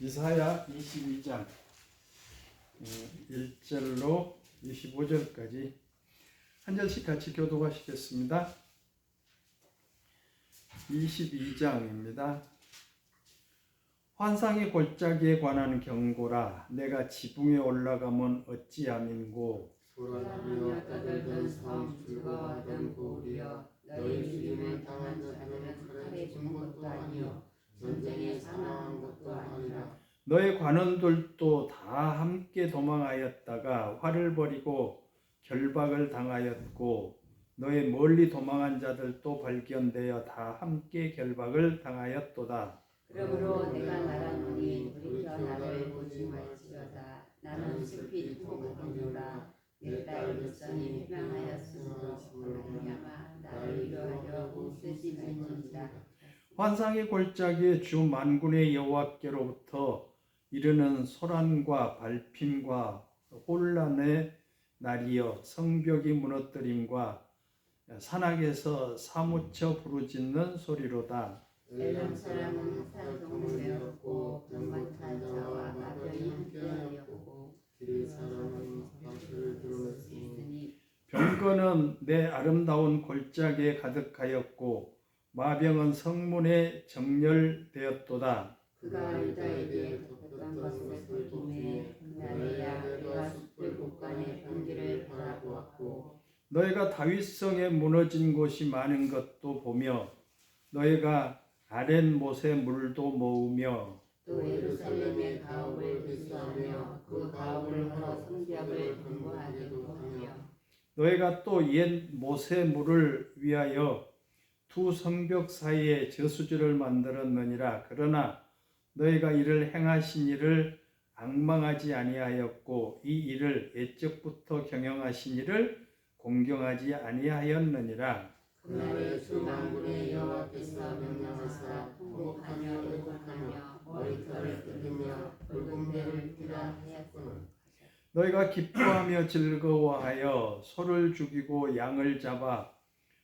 이사야 22장 1절로 25절까지 한 절씩 같이 교독하시겠습니다. 22장입니다. 환상의 골짜기에 관한 경고라. 내가 지붕에 올라가면 어찌함인고. 소란하며 떠들던 성 즐거워하던 고울이여, 너희 죽임을 당한 자들은 칼에 죽은 것도 아니요 전쟁에 사망한 것도 아니라 너의 관원들도 다 함께 도망하였다가 활을 버리고 결박을 당하였고, 너의 멀리 도망한 자들도 발견되어 다 함께 결박을 당하였도다. 그러므로 내가 말하노니 돌이켜 나를 보지 말지어다. 나는 슬피 통곡하노라. 내 딸 백성이 희망하였으므로 말미암아 나를 위로하려 웃으시 말지니라. 환상의 골짜기에 주 만군의 여호와께로부터 이르는 소란과 발핀과 혼란의 날이여, 성벽이 무너뜨림과 산악에서 사무쳐 부르짖는 소리로다. 엘람 사람은 산통을 메었고 병만한 자와 마병이 함께하였고 길 사람은 상처를 드러냈으니 병거는 내 아름다운 골짜기에 가득하였고 마병은 성문에 정렬되었도다. 그가 유다에게 덮었던 것을 보매 나레야 내가 숲을 곳간의 편지를 바라보았고 너희가 다윗성에 무너진 곳이 많은 것도 보며 너희가 아랫못에 물도 모으며 또 예루살렘의 가옥을 회수하며 그 가옥을 헐어 성벽을 견고하게도 하며 너희가 또 옛 못의 물을 위하여 두 성벽 사이에 저수지를 만들었느니라. 그러나 너희가 이를 행하신 이를 앙망하지 아니하였고 이 일을 옛적부터 경영하신 이를 공경하지 아니하였느니라. 그날에 주 만군의 여호와께서 명령하사 통곡하며 애곡하며 머리털을 뜯으며 붉은 배를 띠라 하였거늘 너희가 기뻐하며 즐거워하여 소를 죽이고 양을 잡아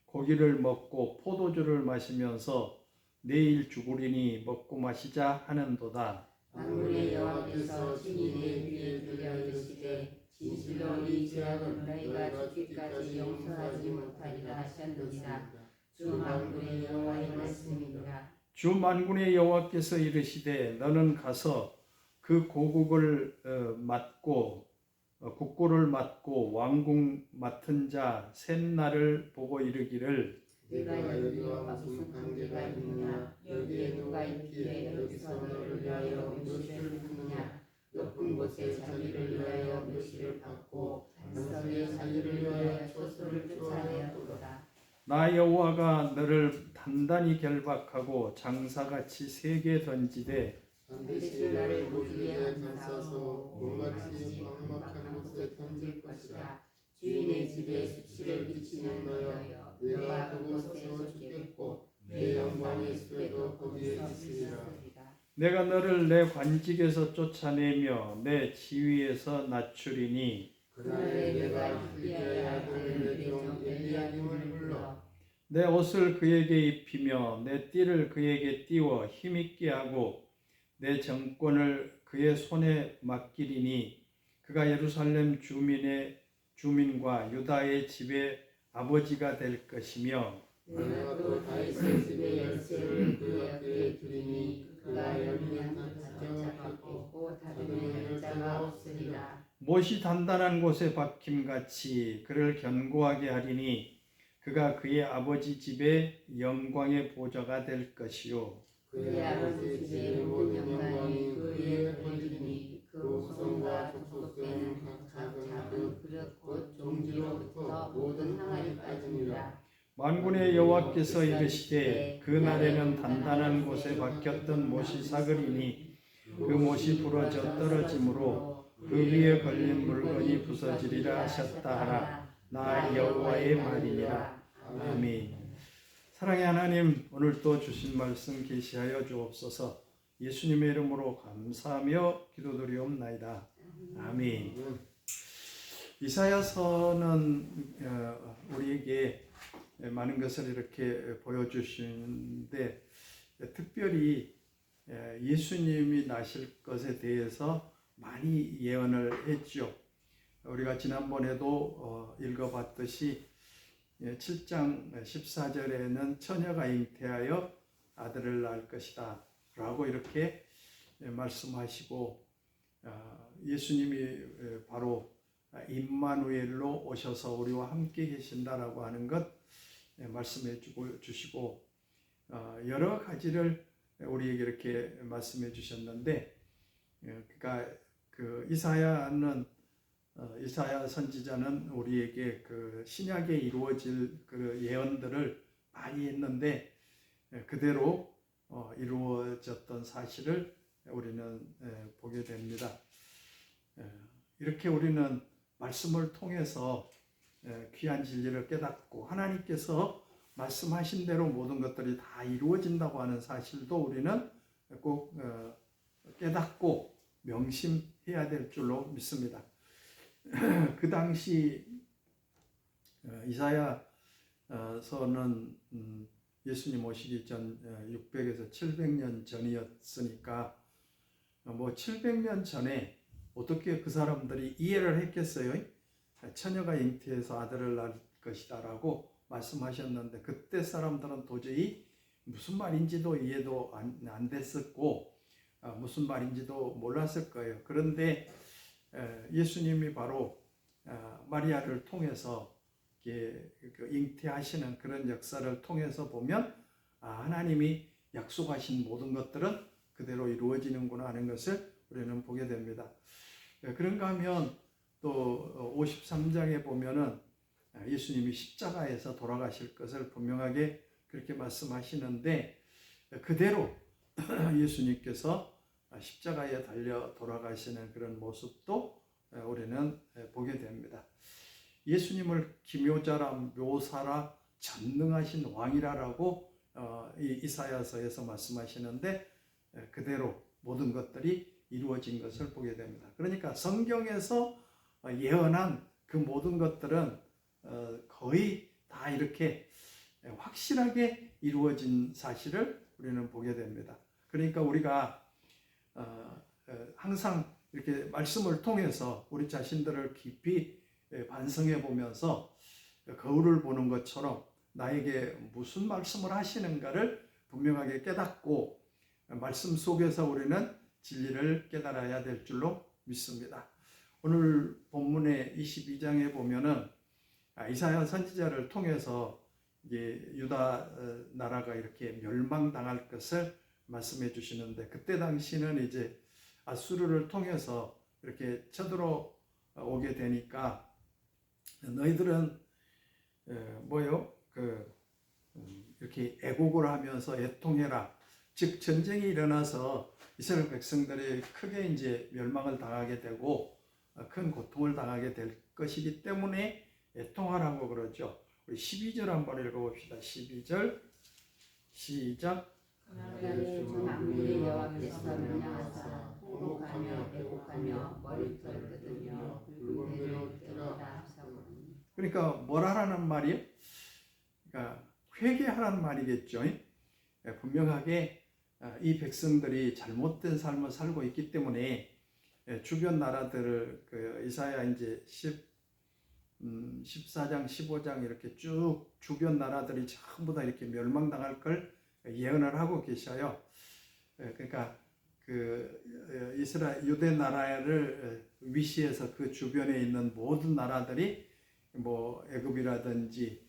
고기를 먹고 포도주를 마시면서 내일 죽으리니 먹고 마시자 하는도다. 만군의 여호와께서 친히 내 귀에 들려 이르시되 진실로 이 죄악은 너희가 죽기까지 용서하지 못하리라 하셨느니라. 주 만군의 여호와의 말씀이니라. 주 만군의 여호와께서 이르시되 너는 가서 그 고국을 맡고 국고를 맡고 왕궁 맡은 자 셋날을 보고 이르기를 내가 여기와 무슨 관계가 있느냐? 여기에 누가 있기에 여기서 너를 위하여 묘시를 받느냐? 높은 곳에 자기를 위하여 묘시를 받고 반석에 자기를 위하여 초소를 쫓아내었도다. 나 여호와가 너를 단단히 결박하고 장사같이 세게 던지되 반드시 나를 무지개 감싸서 몸같이 막막한 곳에 던질 것이라. 주인의 집에 수치를 끼치는 너여 내가 그곳에서 죽겠고 내 영광의 수에도 거기에 있으리라. 내가 너를 내 관직에서 쫓아내며 내 지위에서 낮추리니 그날에 내가 히브리의 아들 내 종 엘리야김을 불러 내 옷을 그에게 입히며 내 띠를 그에게 띄워 힘있게 하고 내 정권을 그의 손에 맡기리니 그가 예루살렘 주민과 유다의 집의 아버지가 될 것이며 내가 또 다윗의 집의 열쇠를 그 옆에 두리니 그가 열면 닫자 받고 닫으면 열 자가 없으리라. 못이 단단한 곳에 박힘같이 그를 견고하게 하리니 그가 그의 아버지 집의 영광의 보좌가 될 것이요 그의 아버지 집의 모든 영광이 그 위에 퍼지리니 그 후손과 족속되는 각 작은 그릇 곧 종지로부터 모든 항아리까지니라. 만군의 여호와께서 이르시되 그 날에는 단단한 곳에 박혔던 못이 사그리니 그 못이 부러져 떨어지므로 그 위에 걸린 물건이 부서지리라 하셨다 하라. 나 여호와의 말이니라. 아멘. 사랑의 하나님, 오늘도 주신 말씀 계시하여 주옵소서. 예수님의 이름으로 감사하며 기도드리옵나이다. 아멘. 이사야서는 우리에게 많은 것을 이렇게 보여주시는데 특별히 예수님이 나실 것에 대해서 많이 예언을 했죠. 우리가 지난번에도 읽어봤듯이 7장 14절에는 처녀가 잉태하여 아들을 낳을 것이다 라고 이렇게 말씀하시고, 예수님이 바로 임마누엘로 오셔서 우리와 함께 계신다라고 하는 것 말씀해 주시고, 여러 가지를 우리에게 이렇게 말씀해 주셨는데, 그러니까 그 이사야 선지자는 우리에게 그 신약에 이루어질 그 예언들을 많이 했는데 그대로 이루어졌던 사실을 우리는 보게 됩니다. 이렇게 우리는 말씀을 통해서 귀한 진리를 깨닫고 하나님께서 말씀하신 대로 모든 것들이 다 이루어진다고 하는 사실도 우리는 꼭 깨닫고 명심해야 될 줄로 믿습니다. 그 당시 이사야서는 예수님 오시기 전 600에서 700년 전이었으니까 뭐 700년 전에 어떻게 그 사람들이 이해를 했겠어요? 처녀가 잉태해서 아들을 낳을 것이다 라고 말씀하셨는데, 그때 사람들은 도저히 무슨 말인지도 이해도 안 됐었고 무슨 말인지도 몰랐을 거예요. 그런데 예수님이 바로 마리아를 통해서 잉태하시는 그런 역사를 통해서 보면 하나님이 약속하신 모든 것들은 그대로 이루어지는구나 하는 것을 우리는 보게 됩니다. 그런가 하면 또 53장에 보면은 예수님이 십자가에서 돌아가실 것을 분명하게 그렇게 말씀하시는데, 그대로 예수님께서 십자가에 달려 돌아가시는 그런 모습도 우리는 보게 됩니다. 예수님을 기묘자라, 묘사라, 전능하신 왕이라라고 이사야서에서 말씀하시는데 그대로 모든 것들이 이루어진 것을 보게 됩니다. 그러니까 성경에서 예언한 그 모든 것들은 거의 다 이렇게 확실하게 이루어진 사실을 우리는 보게 됩니다. 그러니까 우리가 항상 이렇게 말씀을 통해서 우리 자신들을 깊이 반성해 보면서 거울을 보는 것처럼 나에게 무슨 말씀을 하시는가를 분명하게 깨닫고 말씀 속에서 우리는 진리를 깨달아야 될 줄로 믿습니다. 오늘 본문의 22장에 보면은 이사야 선지자를 통해서 유다 나라가 이렇게 멸망당할 것을 말씀해 주시는데, 그때 당시는 이제 아수르를 통해서 이렇게 쳐들어오게 되니까 너희들은 이렇게 애곡을 하면서 애통해라. 즉 전쟁이 일어나서 이스라엘 백성들이 크게 이제 멸망을 당하게 되고 큰 고통을 당하게 될 것이기 때문에 애통하라고 그러죠. 우리 12절 한번 읽어봅시다. 12절 시작. 그날에 주 만군의 여호와께서 명령하사 통곡하며 애곡하며 머리털 뜯으며 붉은 배를 떼어라 하사오니. 그러니까 뭘 하라는 말이에요? 그러니까 회개하라는 말이겠죠. 분명하게 이 백성들이 잘못된 삶을 살고 있기 때문에 주변 나라들을 이사야 이제 14장, 15장 이렇게 쭉 주변 나라들이 전부 다 이렇게 멸망당할 걸 예언을 하고 계셔요. 그러니까 이스라엘 유대 나라를 위시해서 그 주변에 있는 모든 나라들이 뭐 애굽이라든지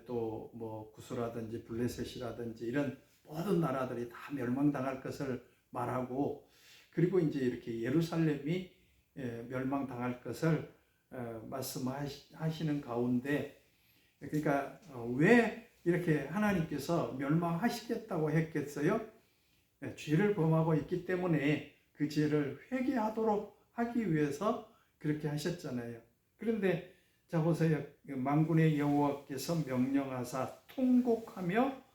또 뭐 구스라든지 블레셋이라든지 이런 모든 나라들이 다 멸망당할 것을 말하고, 그리고 이제 이렇게 예루살렘이 멸망당할 것을 말씀하시는 가운데, 그러니까 왜 이렇게 하나님께서 멸망하시겠다고 했겠어요? 죄를 범하고 있기 때문에 그 죄를 회개하도록 하기 위해서 그렇게 하셨잖아요. 그런데 자 보세요. 만군의 여호와께서 명령하사 통곡하며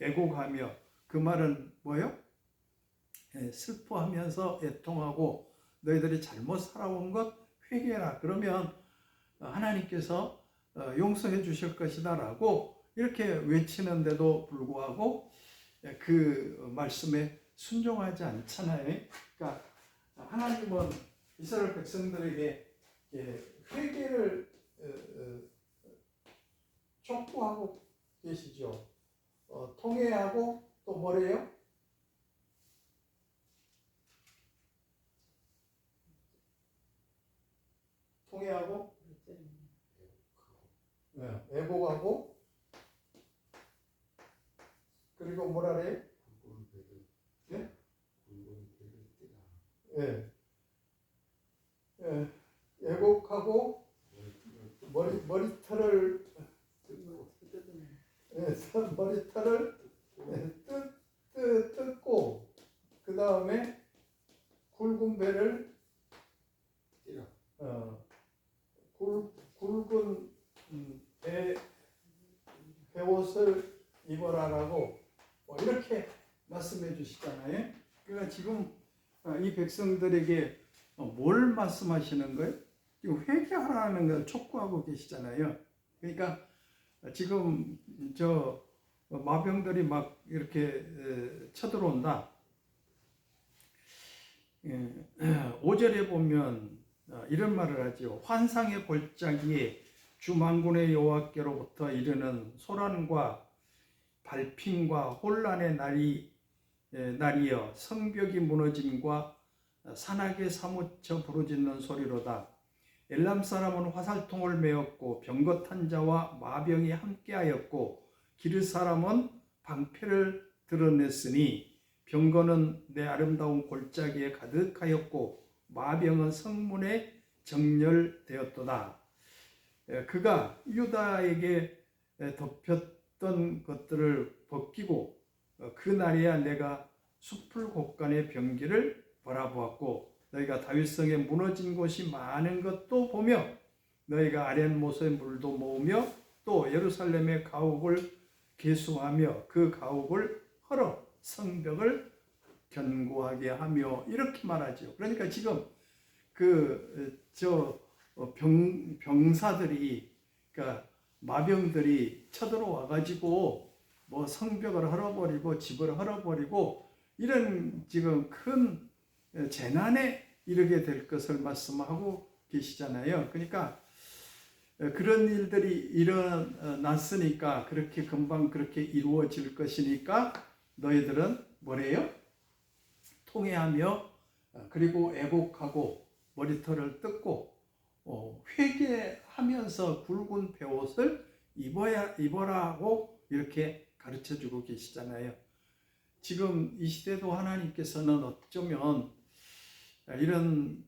애곡하며, 그 말은 뭐예요? 슬퍼하면서 애통하고 너희들이 잘못 살아온 것 회개해라. 그러면 하나님께서 용서해 주실 것이다 라고 이렇게 외치는데도 불구하고 그 말씀에 순종하지 않잖아요. 그러니까 하나님은 이스라엘 백성들에게 회개를 촉구하고 계시죠. 통회하고 또 뭐래요? 통회하고 애곡하고 그리고 뭐라 그래요? 네? 애곡하고 머리털을 뜯고 그 다음에 굵은 배를 굵은 배옷을 입어라라고 이렇게 말씀해 주시잖아요. 그러니까 지금 이 백성들에게 뭘 말씀하시는 거예요? 지금 회개하라는 걸 촉구하고 계시잖아요. 그러니까 지금 저 마병들이 막 이렇게 쳐들어온다. 5절에 보면 이런 말을 하죠. 환상의 골짜기에 주 만군의 여호와께로부터 이르는 소란과 발핀과 혼란의 날이여 성벽이 무너짐과 산악에 사무쳐 부르짖는 소리로다. 엘람 사람은 화살통을 메었고 병거탄 자와 마병이 함께하였고 기르 사람은 방패를 드러냈으니 병거는 내 아름다운 골짜기에 가득하였고 마병은 성문에 정렬되었도다. 그가 유다에게 덮였던 것들을 벗기고 그 날에야 내가 숲을 곳간의 병기를 바라보았고 너희가 다윗성에 무너진 곳이 많은 것도 보며 너희가 아랫못의 물도 모으며 또 예루살렘의 가옥을 계수하며 그 가옥을 헐어 성벽을 견고하게 하며 이렇게 말하죠. 그러니까 지금 병사들이 그러니까 마병들이 쳐들어와 가지고 뭐 성벽을 헐어버리고 집을 헐어버리고 이런 지금 큰 재난에 이르게 될 것을 말씀하고 계시잖아요. 그러니까 그런 일들이 일어났으니까 그렇게 금방 그렇게 이루어질 것이니까 너희들은 뭐래요? 통회하며 그리고 애곡하고 머리털을 뜯고 회개하면서 굵은 베옷을 입어라고 이렇게 가르쳐주고 계시잖아요. 지금 이 시대도 하나님께서는 어쩌면 이런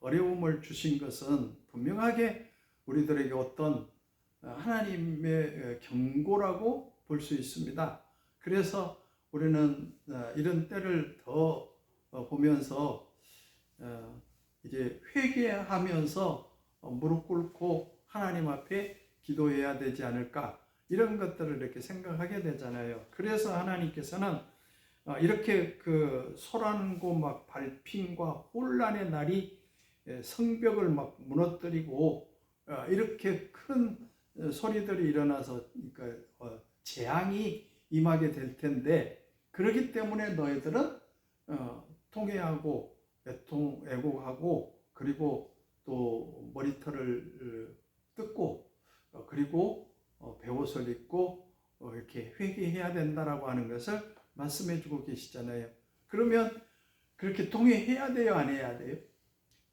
어려움을 주신 것은 분명하게 우리들에게 어떤 하나님의 경고라고 볼 수 있습니다. 그래서 우리는 이런 때를 더 보면서 이제 회개하면서 무릎 꿇고 하나님 앞에 기도해야 되지 않을까 이런 것들을 이렇게 생각하게 되잖아요. 그래서 하나님께서는 이렇게 소란고 막 발핀과 혼란의 날이 성벽을 막 무너뜨리고 이렇게 큰 소리들이 일어나서 그러니까 재앙이 임하게 될 텐데 그렇기 때문에 너희들은 통회하고 애곡하고 그리고 또 머리털을 뜯고 그리고 베옷을 입고 이렇게 회개해야 된다라고 하는 것을 말씀해주고 계시잖아요. 그러면 그렇게 통회해야 돼요, 안 해야 돼요?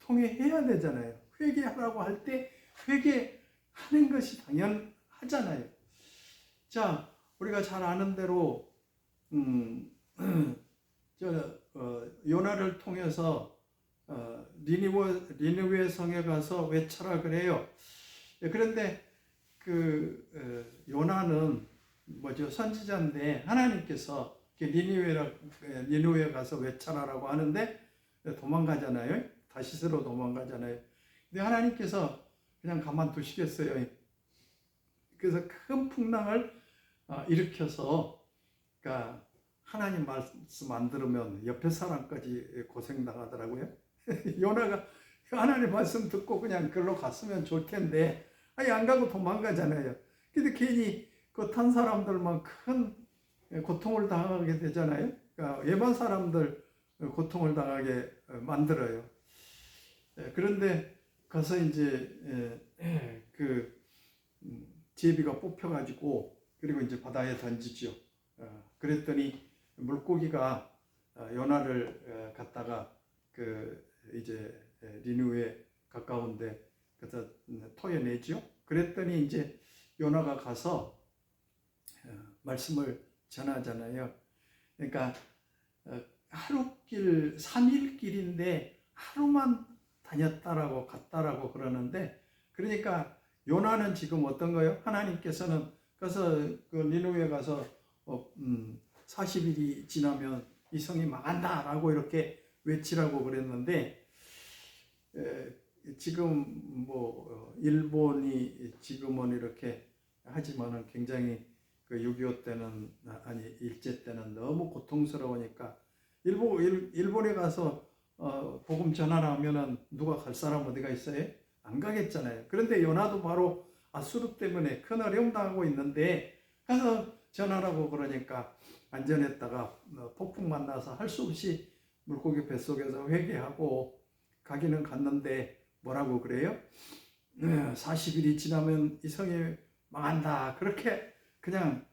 통회해야 되잖아요. 회개하라고 할 때 회개하는 것이 당연하잖아요. 자, 우리가 잘 아는 대로 요나를 통해서 니느웨 성에 가서 외쳐라 그래요. 그런데 요나는 선지자인데 하나님께서 니느웨 가서 외쳐라라고 하는데 도망가잖아요. 다시스로 도망가잖아요. 근데 하나님께서 그냥 가만두시겠어요. 그래서 큰 풍랑을 일으켜서 그러니까 하나님 말씀 안 들으면 옆에 사람까지 고생당하더라고요. 요나가 하나님 말씀 듣고 그냥 글로 갔으면 좋을 텐데 안 가고 도망가잖아요. 근데 괜히 탄 사람들만 큰 고통을 당하게 되잖아요. 그러니까 일반 사람들 고통을 당하게 만들어요. 그런데 가서 이제 그 제비가 뽑혀가지고 그리고 이제 바다에 던지죠. 그랬더니 물고기가 요나를 갖다가 그 이제 니느웨 가까운데 그래서 토해내죠. 그랬더니 이제 요나가 가서 말씀을 전하잖아요. 그러니까 하루길 3일길인데 하루만 다녔다라고 갔다라고 그러는데, 그러니까 요나는 지금 어떤 거예요? 하나님께서는 가서 그 니느웨 가서 40일이 지나면 이 성이 망한다라고 이렇게 외치라고 그랬는데, 지금 뭐 일본이 지금은 이렇게 하지만은 굉장히 그 6.25 때는 아니 일제 때는 너무 고통스러우니까 일본에 가서 복음 전하라면은 누가 갈 사람 어디가 있어요? 안 가겠잖아요. 그런데 요나도 바로 아수르 때문에 큰 어려움 당하고 있는데 가서 전하라고 그러니까 안전했다가 폭풍 만나서 할 수 없이 물고기 뱃속에서 회개하고 가기는 갔는데 뭐라고 그래요? 40일이 지나면 이 성이 망한다. 그렇게 그냥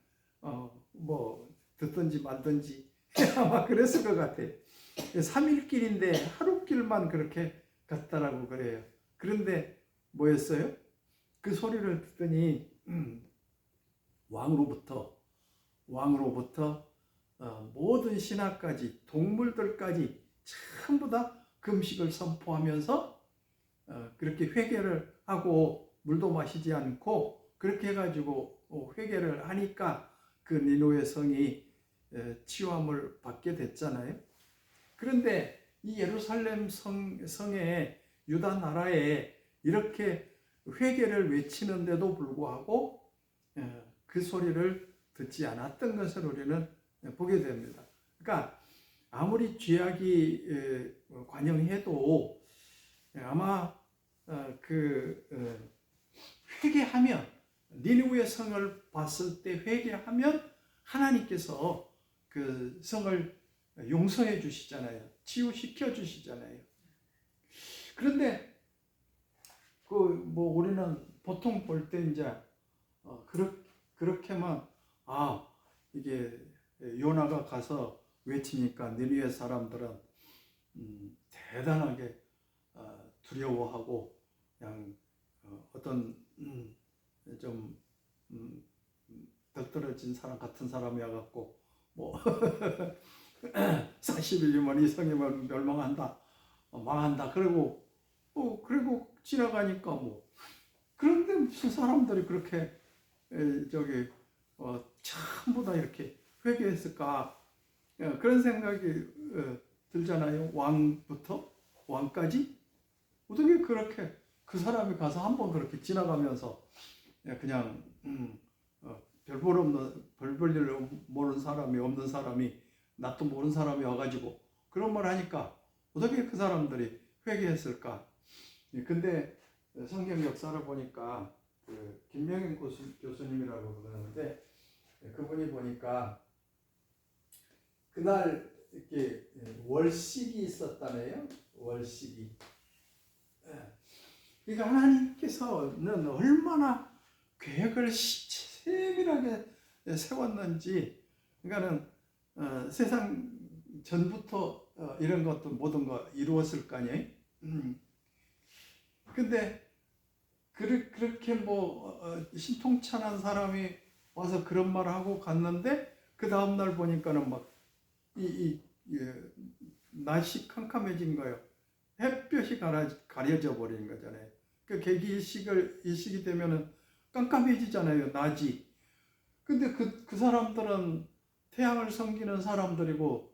뭐 듣든지 말든지 아마 그랬을 것 같아요. 3일길인데 하루길만 그렇게 갔다라고 그래요. 그런데 뭐였어요? 그 소리를 듣더니 왕으로부터 모든 신하까지 동물들까지 전부 다 금식을 선포하면서 그렇게 회개를 하고 물도 마시지 않고 그렇게 해가지고 회개를 하니까 그 니느웨 성이 치유함을 받게 됐잖아요. 그런데 이 예루살렘 성에 유다 나라에 이렇게 회개를 외치는데도 불구하고 그 소리를 듣지 않았던 것을 우리는 보게 됩니다. 그러니까 아무리 죄악이 관영해도 아마 회개하면, 니느웨 성을 봤을 때 회개하면 하나님께서 그 성을 용서해 주시잖아요. 치유시켜 주시잖아요. 그런데 그 뭐 우리는 보통 볼 때 이제 그렇게만 이게 요나가 가서 외치니까 니느웨 사람들은 대단하게 두려워하고 그냥 어떤 좀 덕떨어진 사람 같은 사람이 와갖고 뭐 40일이면 이 성이 멸망한다, 망한다. 그리고 지나가니까 뭐. 그런데 무슨 사람들이 그렇게 전부 다 이렇게 회개했을까? 그런 생각이 들잖아요. 왕까지 어떻게 그렇게 그 사람이 가서 한번 그렇게 지나가면서 그냥 별볼일 모르는 사람이 없는 사람이 나도 모르는 사람이 와가지고 그런 말 하니까 어떻게 그 사람들이 회개했을까? 근데 성경 역사를 보니까 그 김명인 교수님이라고 그러는데 그분이 보니까 그날 이렇게 월식이 있었다네요. 월식이. 그러니까 하나님께서는 얼마나 계획을 세밀하게 세웠는지, 그러니까는 세상 전부터 이런 것도 모든 거 이루었을 거 아니에요. 근데 그렇게 뭐 신통찬한 사람이 와서 그런 말을 하고 갔는데 그 다음 날 보니까는 막 날씨 캄캄해진 거예요. 햇볕이 가려져 버리는 거잖아요. 그 계기 일식이 되면은 깜깜해지잖아요, 낮이. 근데 그 사람들은 태양을 섬기는 사람들이고,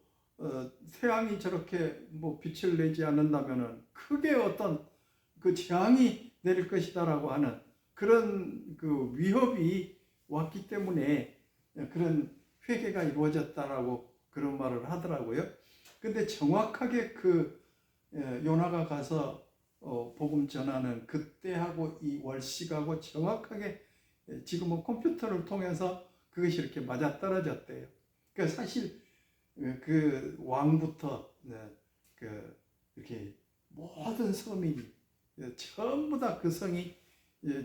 태양이 저렇게 뭐 빛을 내지 않는다면은 크게 어떤 그 재앙이 내릴 것이다라고 하는 그런 그 위협이 왔기 때문에 그런 회개가 이루어졌다라고 그런 말을 하더라고요. 근데 정확하게 요나가 가서 복음 전하는 그때하고 이 월식하고 정확하게 지금은 컴퓨터를 통해서 그것이 이렇게 맞아떨어졌대요. 그러니까 사실 그 왕부터 그 이렇게 모든 서민이 전부 다 그 성이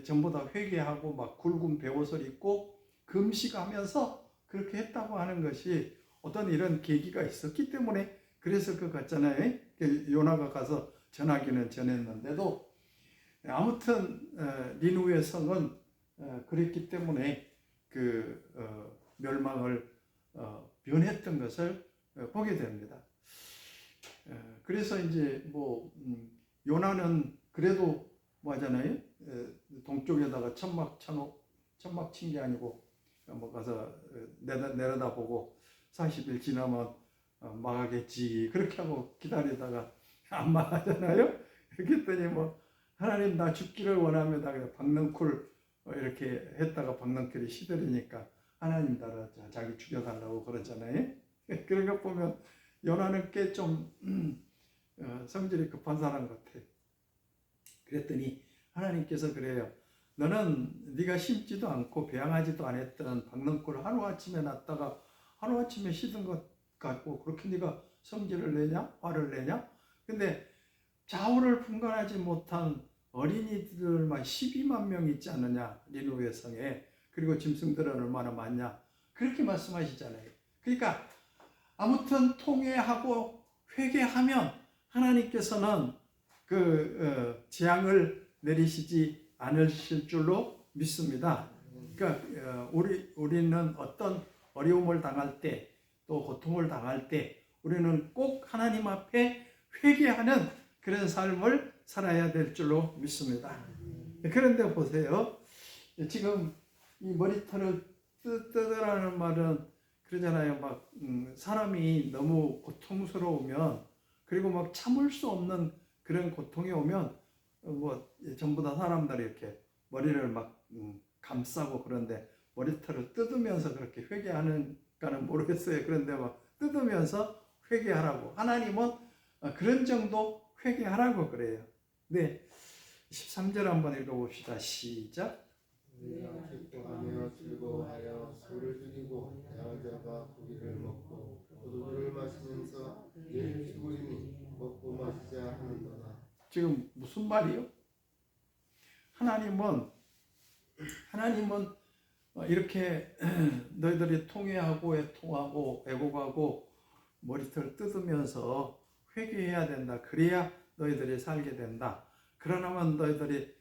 전부 다 회개하고 막 굵은 베옷을 입고 금식하면서 그렇게 했다고 하는 것이 어떤 이런 계기가 있었기 때문에 그래서 그 같잖아요. 요나가 가서 전하기는 전했는데도 아무튼 니누의 성은 그랬기 때문에 그 멸망을 면했던 것을 보게 됩니다. 그래서 이제 뭐 요나는 그래도 뭐 하잖아요. 동쪽에다가 천막 친 게 아니고 뭐 가서 내려다보고 40일 지나면 망하겠지 그렇게 하고 기다리다가 안 망하잖아요. 그렇게 했더니 뭐 하나님 나 죽기를 원하면 박넝쿨 이렇게 했다가 박넝쿨이 시들으니까 하나님 따라 자기 죽여달라고 그러잖아요. 그런 거 보면 요나는 꽤 좀 성질이 급한 사람 같아. 그랬더니 하나님께서 그래요. 너는 네가 심지도 않고 배양하지도 않았던 박넝쿨을 하루아침에 났다가 하루아침에 시든 것 같고 그렇게 네가 성질을 내냐? 화를 내냐? 근데 좌우를 분간하지 못한 어린이들만 12만 명 있지 않느냐? 니누웨 성에. 그리고 짐승들은 얼마나 많냐? 그렇게 말씀하시잖아요. 그러니까 아무튼 통회하고 회개하면 하나님께서는 그 재앙을 내리시지 않으실 줄로 믿습니다. 그러니까 우리는 어떤 어려움을 당할 때, 또 고통을 당할 때 우리는 꼭 하나님 앞에 회개하는 그런 삶을 살아야 될 줄로 믿습니다. 그런데 보세요. 지금 이 머리털을 뜯으라는 말은 그러잖아요. 막 사람이 너무 고통스러우면 그리고 막 참을 수 없는 그런 고통이 오면 뭐 전부 다 사람들이 이렇게 머리를 막 감싸고 그런데 머리털을 뜯으면서 그렇게 회개하는가는 모르겠어요. 그런데 막 뜯으면서 회개하라고 하나님은 그런 정도 회개하라고 그래요. 네, 13절 한번 읽어봅시다. 시작. 우리가 기뻐하며 즐거워하여 소를 죽이고 양을 잡아 고기를 먹고 포도주를 마시면서 내일 죽으리니 먹고 마시자 하는도다. 지금 무슨 말이요? 하나님은 이렇게 너희들이 통회하고 애통하고 애곡하고 머리털 뜯으면서 회개해야 된다. 그래야 너희들이 살게 된다. 그러나면 너희들이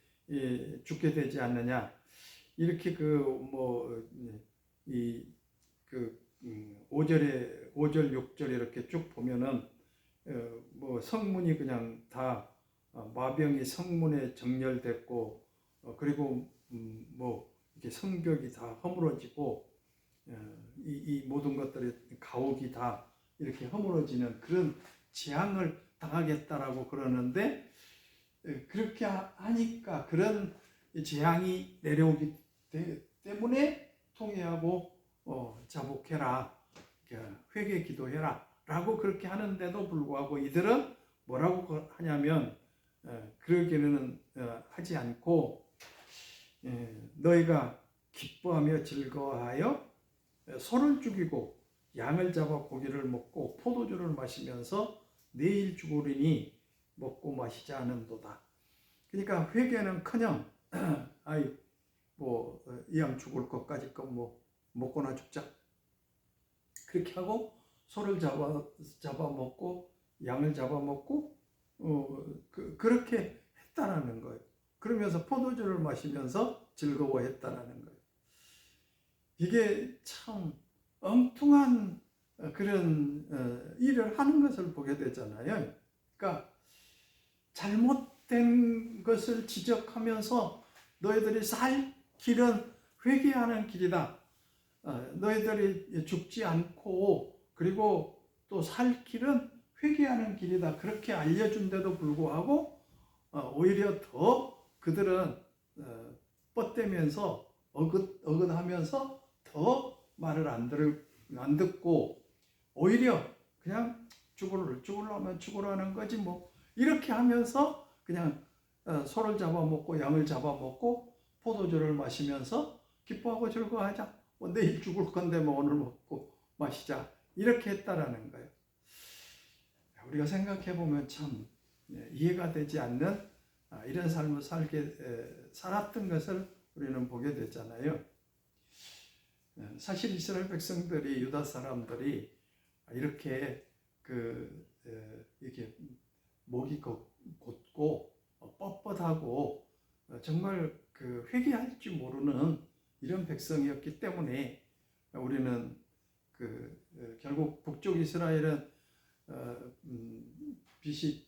죽게 되지 않느냐. 이렇게 5절 6절 이렇게 쭉 보면은 뭐 성문이 그냥 다 마병이 성문에 정렬됐고 그리고 뭐 이렇게 성벽이 다 허물어지고 이 모든 것들이 가옥이 다 이렇게 허물어지는 그런 재앙을 당하겠다라고 그러는데 그렇게 하니까 그런 재앙이 내려오기 때문에 통회하고 자복해라, 회개 기도해라 라고 그렇게 하는데도 불구하고 이들은 뭐라고 하냐면 그러기는 하지 않고 너희가 기뻐하며 즐거워하여 소를 죽이고 양을 잡아 고기를 먹고 포도주를 마시면서 내일 죽으리니 먹고 마시지 않은도다. 그러니까 회개는커녕 뭐 이 양 죽을 것까지 뭐 먹고나 죽자 그렇게 하고 소를 잡아 먹고 양을 잡아 먹고 그렇게 했다라는 거예요. 그러면서 포도주를 마시면서 즐거워했다라는 거예요. 이게 참 엉뚱한 그런 일을 하는 것을 보게 되잖아요. 그러니까 잘못된 것을 지적하면서 너희들이 살 길은 회개하는 길이다. 너희들이 죽지 않고 그리고 또 살 길은 회개하는 길이다. 그렇게 알려준데도 불구하고 오히려 더 그들은 뻗대면서 어긋하면서 더 말을 안 듣고 오히려 그냥 죽으려면 죽으라는 거지 뭐 이렇게 하면서 그냥 소를 잡아먹고 양을 잡아먹고 포도주를 마시면서 기뻐하고 즐거워하자. 뭐 내일 죽을 건데 뭐 오늘 먹고 마시자. 이렇게 했다라는 거예요. 우리가 생각해 보면 참 이해가 되지 않는 이런 삶을 살았던 것을 우리는 보게 되잖아요. 사실 이스라엘 백성들이, 유다 사람들이 이렇게 이렇게 목이 곧고 뻣뻣하고 정말 회개할 줄 모르는 이런 백성이었기 때문에 우리는 결국 북쪽 이스라엘은 BC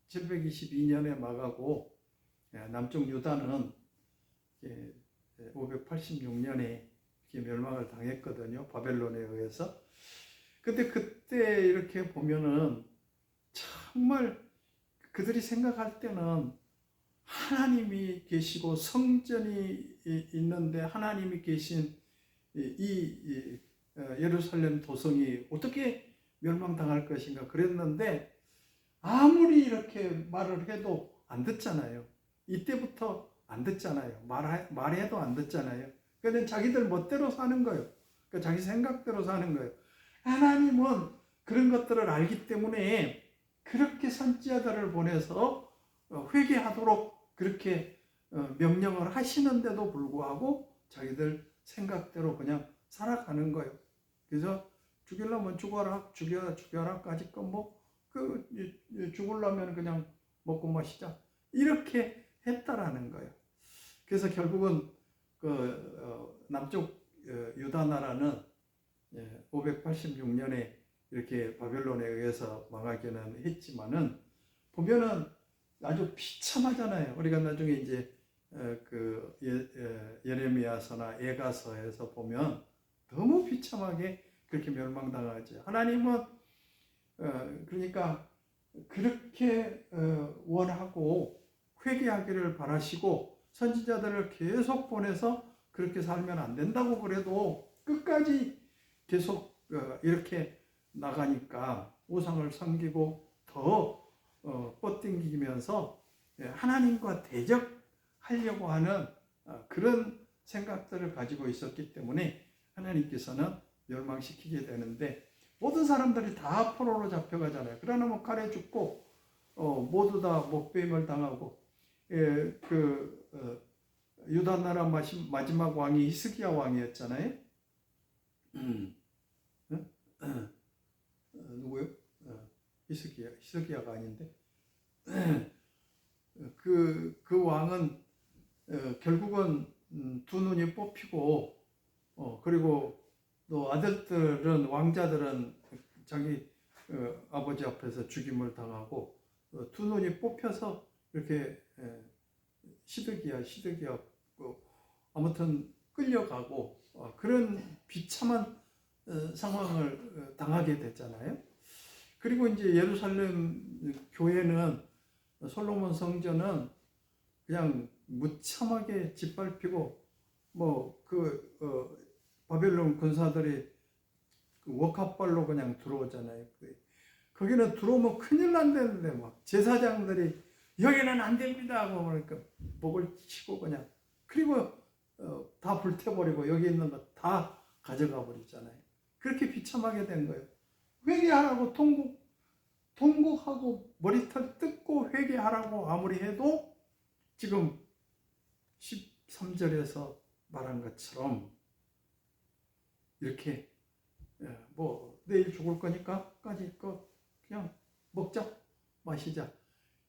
722년에 망하고 남쪽 유다는 586년에 멸망을 당했거든요. 바벨론에 의해서. 근데 그때 이렇게 보면은 정말 그들이 생각할 때는 하나님이 계시고 성전이 있는데 하나님이 계신 이 예루살렘 도성이 어떻게 멸망당할 것인가 그랬는데 아무리 이렇게 말을 해도 안 듣잖아요. 이때부터 안 듣잖아요. 말해도 안 듣잖아요. 그러니까 자기들 멋대로 사는 거예요. 그러니까 자기 생각대로 사는 거예요. 하나님은 그런 것들을 알기 때문에 그렇게 선지자들을 보내서 회개하도록 그렇게 명령을 하시는데도 불구하고 자기들 생각대로 그냥 살아가는 거예요. 그래서 죽이려면 죽여라까지 죽으려면 그냥 먹고 마시자 이렇게 했다라는 거예요. 그래서 결국은 남쪽 유다 나라는 586년에 이렇게 바벨론에 의해서 망하기는 했지만은 보면은 아주 비참하잖아요. 우리가 나중에 이제 예레미야서나 예가서에서 보면 너무 비참하게 그렇게 멸망당하죠. 하나님은 그러니까 그렇게 원하고 회개하기를 바라시고 선지자들을 계속 보내서 그렇게 살면 안 된다고 그래도 끝까지 계속 이렇게 나가니까 우상을 섬기고 더 뻗ting기면서 하나님과 대적하려고 하는 그런 생각들을 가지고 있었기 때문에 하나님께서는 멸망시키게 되는데 모든 사람들이 다 포로로 잡혀가잖아요. 그러나 뭐 칼에 죽고 모두 다 목배임을 당하고 유다 나라 마지막 왕이 히스기야 왕이었잖아요. 누구요? 히스기야가 아닌데 그 왕은 결국은 두 눈이 뽑히고 그리고 또 아들들은 왕자들은 자기 아버지 앞에서 죽임을 당하고 두 눈이 뽑혀서 이렇게 시드기야 아무튼 끌려가고 그런 비참한 상황을 당하게 됐잖아요. 그리고 이제 예루살렘 교회는 솔로몬 성전은 그냥 무참하게 짓밟히고 바벨론 군사들이 워카발로 그냥 들어오잖아요. 거기는 들어오면 큰일 난다는데 막 제사장들이 여기는 안 됩니다 하고 그러니까 목을 치고 그냥 그리고 다 불태버리고 여기 있는 거 다 가져가 버리잖아요. 그렇게 비참하게 된 거예요. 회개하라고 통곡하고 머리털 뜯고 회개하라고 아무리 해도 지금 13절에서 말한 것처럼 이렇게 내일 죽을 거니까까지 그냥 먹자 마시자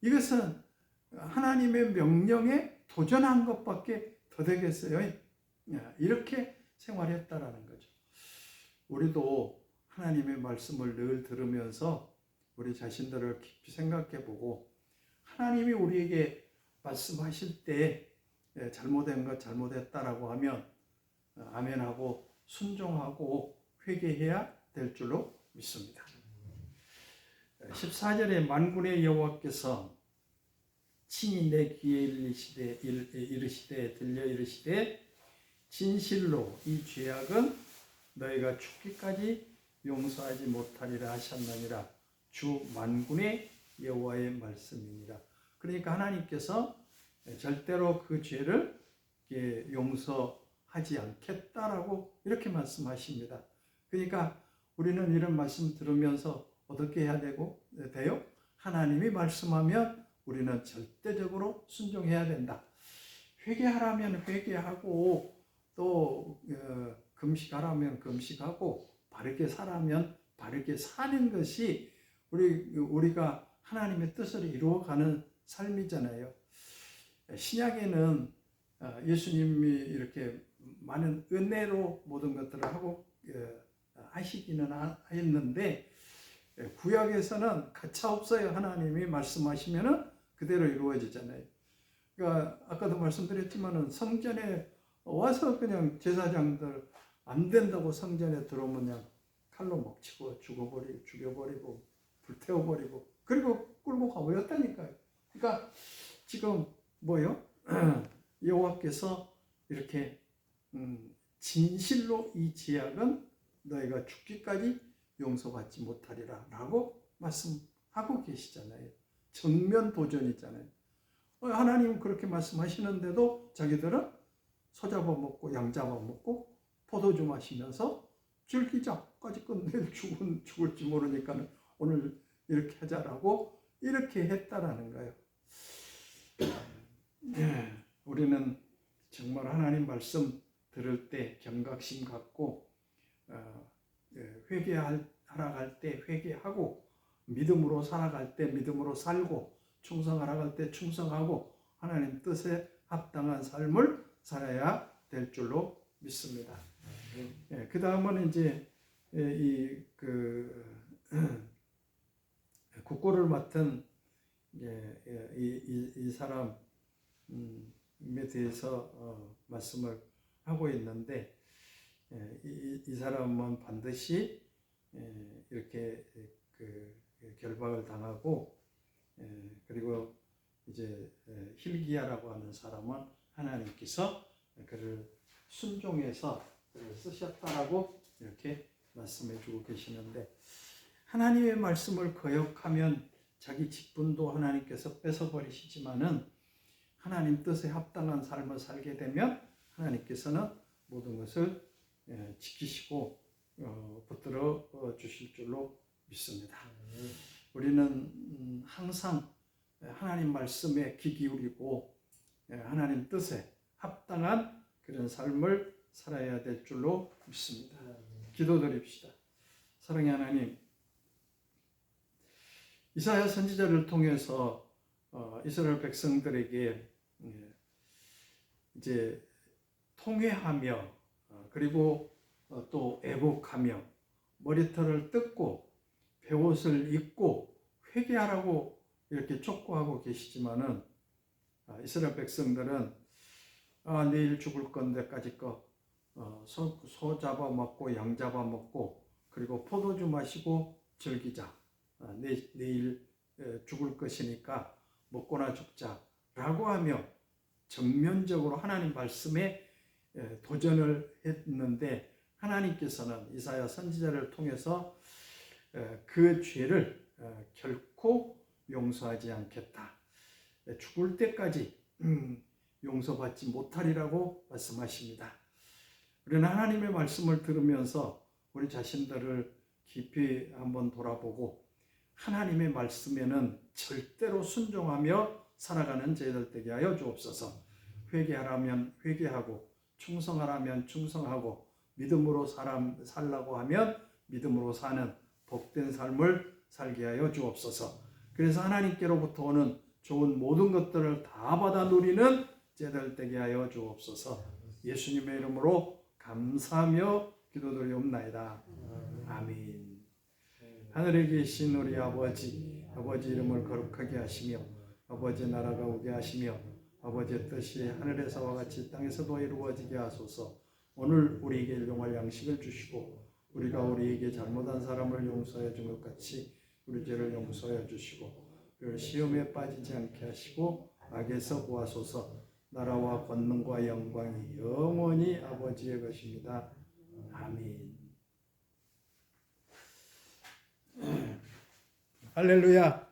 이것은 하나님의 명령에 도전한 것밖에 더 되겠어요. 이렇게 생활했다라는 거죠. 우리도 하나님의 말씀을 늘 들으면서 우리 자신들을 깊이 생각해 보고 하나님이 우리에게 말씀하실 때 잘못된 것 잘못했다라고 하면 아멘하고 순종하고 회개해야 될 줄로 믿습니다. 14절에 만군의 여호와께서 친히 내 귀에 이르시되 들려 이르시되 진실로 이 죄악은 너희가 죽기까지 용서하지 못하리라 하셨느니라. 주 만군의 여호와의 말씀이니라. 그러니까 하나님께서 절대로 그 죄를 용서하지 않겠다라고 이렇게 말씀하십니다. 그러니까 우리는 이런 말씀 들으면서 어떻게 해야 돼요? 하나님이 말씀하면 우리는 절대적으로 순종해야 된다. 회개하라면 회개하고 또 금식하라면 금식하고 바르게 살라면 바르게 사는 것이 우리가 하나님의 뜻을 이루어가는 삶이잖아요. 신약에는 예수님이 이렇게 많은 은혜로 모든 것들을 하고 하시기는 했는데 구약에서는 가차없어요. 하나님이 말씀하시면은 그대로 이루어지잖아요. 그러니까 아까도 말씀드렸지만은 성전에 와서 그냥 제사장들 안 된다고 성전에 들어오면 그냥 칼로 먹치고 죽여버리고 불태워버리고 그리고 끌고 가버렸다니까요. 그러니까 지금 뭐요? 여호와께서 이렇게 진실로 이 제약은 너희가 죽기까지 용서받지 못하리라 라고 말씀하고 계시잖아요. 정면 도전이잖아요. 하나님은 그렇게 말씀하시는데도 자기들은 소 잡아먹고 양 잡아먹고 포도주 마시면서 즐기자까지 끝내 죽을지 모르니까 오늘 이렇게 하자라고 이렇게 했다라는 거예요. 우리는 정말 하나님 말씀 들을 때 경각심 갖고 회개하러 갈 때 회개하고 믿음으로 살아갈 때 믿음으로 살고 충성하러 갈 때 충성하고 하나님 뜻에 합당한 삶을 살아야 될 줄로 믿습니다. 그 다음은 이제 국고를 맡은 이 사람에 대해서 말씀을 하고 있는데 이 사람은 반드시 이렇게 결박을 당하고 그리고 이제 hil기야라고 하는 사람은 하나님께서 그를 순종해서 그를 쓰셨다라고 이렇게 말씀해 주고 계시는데 하나님의 말씀을 거역하면 자기 직분도 하나님께서 뺏어버리시지만은 하나님 뜻에 합당한 삶을 살게 되면 하나님께서는 모든 것을 지키시고 붙들어 주실 줄로 믿습니다. 우리는 항상 하나님 말씀에 귀 기울이고 하나님 뜻에 합당한 그런 삶을 살아야 될 줄로 믿습니다. 기도드립시다. 사랑의 하나님, 이사야 선지자를 통해서 이스라엘 백성들에게 이제 통회하며 그리고 또 애복하며 머리털을 뜯고 베옷을 입고 회개하라고 이렇게 촉구하고 계시지만은 이스라엘 백성들은 내일 죽을 건데까지 소 잡아먹고 양 잡아먹고 그리고 포도주 마시고 즐기자. 내일 죽을 것이니까 먹고나 죽자라고 하며 정면적으로 하나님 말씀에 도전을 했는데 하나님께서는 이사야 선지자를 통해서 그 죄를 결코 용서하지 않겠다. 죽을 때까지 용서받지 못하리라고 말씀하십니다. 우리는 하나님의 말씀을 들으면서 우리 자신들을 깊이 한번 돌아보고 하나님의 말씀에는 절대로 순종하며 살아가는 저희들 되게 하여 주옵소서. 회개하라면 회개하고 충성하라면 충성하고 믿음으로 살라고 하면 믿음으로 사는 복된 삶을 살게 하여 주옵소서. 그래서 하나님께로부터 오는 좋은 모든 것들을 다 받아 누리는 저희들 되게 하여 주옵소서. 예수님의 이름으로 감사하며 기도드리옵나이다. 아멘. 하늘에 계신 우리 아버지 이름을 거룩하게 하시며 아버지 나라가 오게 하시며 아버지의 뜻이 하늘에서와 같이 땅에서도 이루어지게 하소서. 오늘 우리에게 일용할 양식을 주시고 우리가 우리에게 잘못한 사람을 용서해 준 것 같이 우리 죄를 용서해 주시고 우리를 시험에 빠지지 않게 하시고 악에서 구하소서. 나라와 권능과 영광이 영원히 아버지의 것입니다. 아멘. 할렐루야.